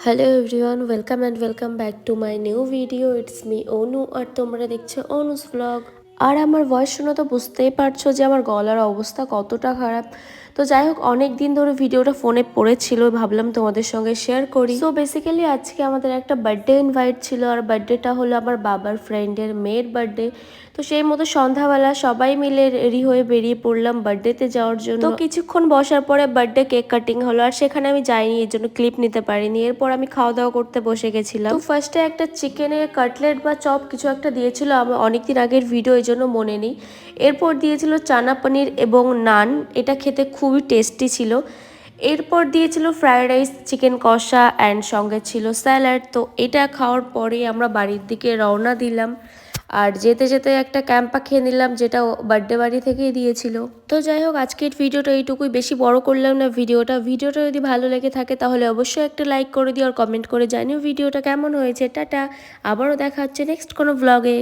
Hello everyone, welcome and welcome back to my new video. It's me Anu, আর তোমরা দেখছো অনুস blog. আর আমার voice শুনে তো বুঝতেই পারছো যে আমার গলার অবস্থা কতটা খারাপ। তো যাই হোক, অনেক দিন ধরে ভিডিওটা ফোনে পড়েছিল, ভাবলাম তোমাদের সঙ্গে শেয়ার করি। সো বেসিক্যালি আজকে আমাদের একটা বার্থডে ইনভাইট ছিল, আর বার্থডেটা হলো আমার বাবার ফ্রেন্ডের মেয়ের বার্থডে। তো সেই মতো সন্ধ্যাবেলা সবাই মিলে রেডি হয়ে বেরিয়ে পড়লাম বার্থডেতে যাওয়ার জন্য। তো কিছুক্ষণ বসার পরে বার্থডে কেক কাটিং হলো, আর সেখানে আমি যাইনি, এর জন্য ক্লিপ নিতে পারিনি। এরপর আমি খাওয়া দাওয়া করতে বসে গেছিলাম। তো ফার্স্টে একটা চিকেনের কাটলেট বা চপ কিছু একটা দিয়েছিল, আমার অনেকদিন আগের ভিডিও, এই জন্য মনে নেই। এরপর দিয়েছিল চানা পনির এবং নান, এটা খেতে খুবই টেস্টি ছিল। এরপর দিয়েছিল ফ্রায়েড রাইস, চিকেন কষা অ্যান্ড সঙ্গে ছিল স্যালাড। তো এটা খাওয়ার পরে আমরা বাড়ির দিকে রওনা দিলাম, আর যেতে যেতে একটা ক্যাম্পা খেয়ে নিলাম, যেটা বার্থডে বাড়ি থেকেই দিয়েছিল। তো যাই হোক, আজকের ভিডিওটা এইটুকুই, বেশি বড় করলাম না ভিডিওটা যদি ভালো লেগে থাকে তাহলে অবশ্যই একটা লাইক করে দিও আর কমেন্ট করে জানিও ভিডিওটা কেমন হয়েছে। টাটা, আবারও দেখা হচ্ছে নেক্সট কোনো ব্লগে।